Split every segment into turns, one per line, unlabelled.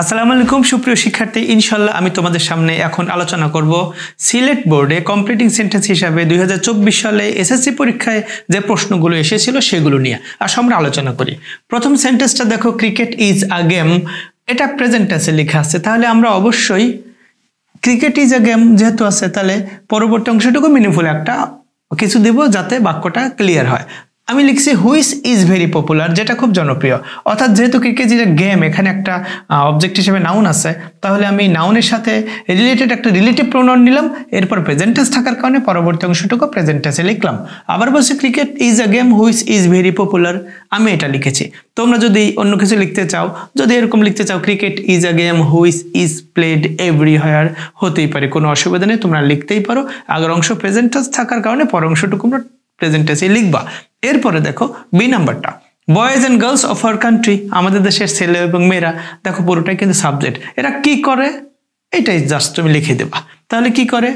আসসালামু আলাইকুম সুপ্রিয় শিক্ষার্থী, ইনশাআল্লাহ আমি তোমাদের সামনে এখন আলোচনা করব সিলেট বোর্ডে কমপ্লিটিং সেন্টেন্স হিসাবে 2024 সালে এসএসসি পরীক্ষায় যে প্রশ্নগুলো এসেছিল সেগুলো নিয়ে আসো আমরা আলোচনা করি। প্রথম সেন্টেন্সটা দেখো, ক্রিকেট ইজ আ গেম। এটা প্রেজেন্ট টেন্সে লেখা আছে, তাহলে আমরা অবশ্যই ক্রিকেট ইজ আ গেম যেহেতু আছে তাহলে পরবর্তী অংশটুকু মিনিংফুল একটা কিছু দিব যাতে বাক্যটা ক্লিয়ার হয়। আমি লিখছি হুইচ ইজ ভেরি পপুলার, যেটা খুব জনপ্রিয়। অর্থাৎ যেহেতু ক্রিকেট ইজ আ গেম, এখানে একটা অবজেক্ট হিসেবে নাউন আছে, তাহলে আমি নাউনের সাথে রিলেটেড একটা রিলেটিভ প্রোনাউন নিলাম, এরপর প্রেজেন্ট টেন্স থাকার কারণে পরবর্তী অংশটুকু প্রেজেন্ট টেন্সে লিখলাম। আবার বলছি cricket is a game which is very popular, আমি এটা লিখেছি। তোমরা যদি অন্য কিছু লিখতে চাও, যদি এরকম লিখতে চাও cricket is a game which is played everywhere, হতেই পারে, কোনো অসুবিধা নেই, তোমরা লিখতেই পারো। আগের অংশ প্রেজেন্ট টেন্স থাকার কারণে পর অংশটুকু আমরা প্রেজেন্ট টেন্সে লিখবা। এরপরে দেখো বি নাম্বারটা, boys and girls of our country, আমাদের দেশের ছেলে এবং মেয়েরা। দেখো পুরোটাই কিন্তু সাবজেক্ট, এরা কি করে এটাই জাস্ট তুমি লিখে দেবা। তাহলে কি করে?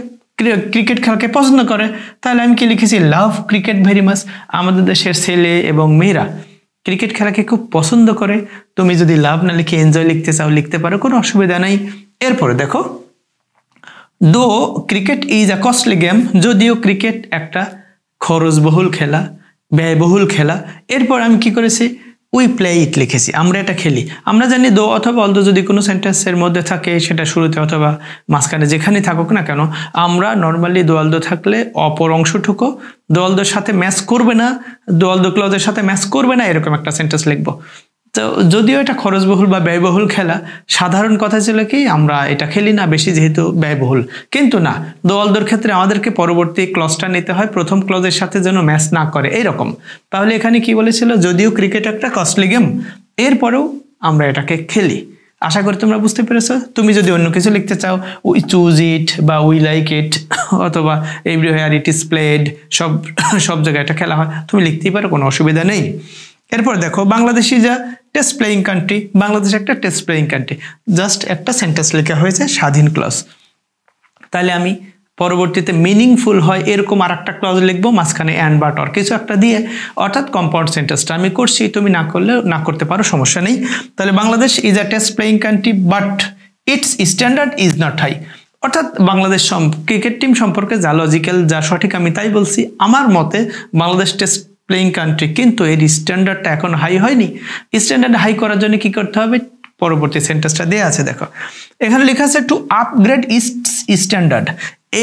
ক্রিকেট খেলাকে পছন্দ করে, তাহলে আমি কি লিখেছি লাভ ক্রিকেট ভেরি মাচ। আমাদের দেশের ছেলে এবং মেয়েরা ক্রিকেট খেলাকে খুব পছন্দ করে। তুমি যদি লাভ না লিখে এনজয় লিখতে চাও লিখতে পারো, কোনো অসুবিধা নাই। এরপরে দেখো, দো cricket is a costly game, যদিও ক্রিকেট একটা খরচবহুল খেলা, ব্যয়বহুল খেলা। এরপর আমি কি করেছি উই প্লে ইট লিখেছি, আমরা এটা খেলি। আমরা জানি দো অথবা অলদো যদি কোনো সেন্টেন্সের মধ্যে থাকে, সেটা শুরুতে অথবা মাঝখানে যেখানেই থাকুক না কেন, আমরা নর্মালি দো অলদো থাকলে অপর অংশটুকু দো অলদোর সাথে ম্যাচ করবে না, দো অলদো ক্লজের সাথে ম্যাচ করবে না, এরকম একটা সেন্টেন্স লিখবো। তো যদিও এটা খরচবহুল বা ব্যয়বহুল খেলা, সাধারণ কথা ছিল কি আমরা এটা খেলি না বেশি যেহেতু ব্যয়বহুল। কিন্তু না, দো অলদোর ক্ষেত্রে আমাদেরকে পরবর্তী ক্লজটা নিতে হয়, প্রথম ক্লজের সাথে যেন ম্যাচ না করে এইরকম। তাহলে এখানে কি বলেছিল, যদিও ক্রিকেট একটা কস্টলি গেম, এরপরেও আমরা এটাকে খেলি। আশা করি তোমরা বুঝতে পেরেছো। তুমি যদি অন্য কিছু লিখতে চাও, উই চুজ ইট বা উই লাইক ইট অথবা এভরিহোয়ার ইট ইজ প্লেড, সব জায়গায় এটা খেলা হয়, তুমি লিখতেই পারো, কোনো অসুবিধা নেই। এরপর দেখো, Bangladesh is a test playing country, Bangladesh একটা টেস্ট প্লেয়িং কান্ট্রি, জাস্ট একটা সেন্টেন্স লেখা হয়েছে স্বাধীন ক্লজ। তাহলে আমি পরবর্তীতে মিনিংফুল হয় এরকম আর একটা ক্লজ লিখবো, মাঝখানে অ্যান্ড বাট অর কিছু একটা দিয়ে, অর্থাৎ কম্পাউন্ড সেন্টেন্সটা আমি করছি, তুমি না করলে না করতে পারো, সমস্যা নেই। তাহলে Bangladesh is a test playing country but its standard is not high, অর্থাৎ বাংলাদেশ ক্রিকেট টিম সম্পর্কে যা লজিক্যাল, যা সঠিক আমি তাই বলছি। আমার মতে বাংলাদেশ টেস্ট প্লেয়িং কান্ট্রি, কিন্তু এর স্ট্যান্ডার্ডটা এখন হাই হয়নি। স্ট্যান্ডার্ড হাই করার জন্য কি করতে হবে, পরবর্তী সেন্টেন্সটা দেওয়া আছে দেখো, এখানে লেখা আছে টু আপগ্রেড স্ট্যান্ডার্ড,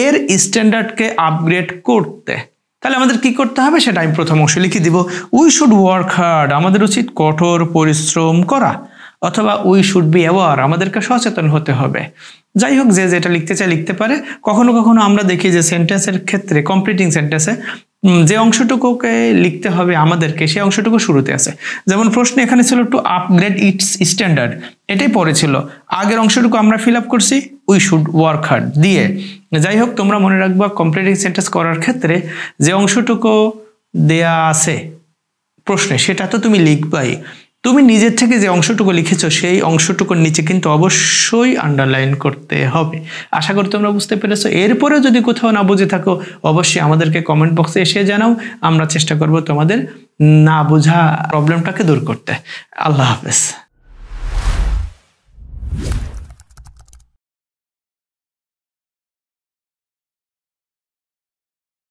এর স্ট্যান্ডার্ডকে আপগ্রেড করতে। তাহলে আমাদের কি করতে হবে সেটা আমি প্রথম অংশ লিখে দিব। উই শুড ওয়ার্ক হার্ড, আমাদের উচিত কঠোর পরিশ্রম করা, অথবা উই শুড বি অ্যাওয়ার, আমাদেরকে সচেতন হতে হবে। যাই হোক, যে যেটা লিখতে চায় লিখতে পারে। কখনো কখনো আমরা দেখি যে সেন্টেন্সের ক্ষেত্রে কমপ্লিটিং সেন্টেন্সে যে অংশটুকুকে লিখতে হবে আমাদেরকে, সেই অংশটুকু শুরুতে আছে। যেমন প্রশ্ন এখানে ছিল টু আপগ্রেড ইটস স্ট্যান্ডার্ড, এটাই পরে ছিল, আগের অংশটুকু আমরা ফিল আপ করছি উই শুড ওয়ার্ক হার্ড দিয়ে। যাই হোক, তোমরা মনে রাখবা কমপ্লিটিং সেন্টেন্স করার ক্ষেত্রে যে অংশটুকু দেয়া আছে প্রশ্নে সেটা তো তুমি লিখবাই। তুমি নিজের থেকে যে অংশটুকু লিখেছো সেই অংশটুকুর নিচে কিন্তু অবশ্যই আন্ডারলাইন করতে হবে। আশা করি তোমরা বুঝতে পেরেছো। এরপরে যদি কোথাও না বুঝে থাকো অবশ্যই আমাদেরকে কমেন্ট বক্সে এসে জানাও, আমরা চেষ্টা করব তোমাদের না বোঝা প্রবলেমটাকে দূর করতে। আল্লাহ হাফেজ।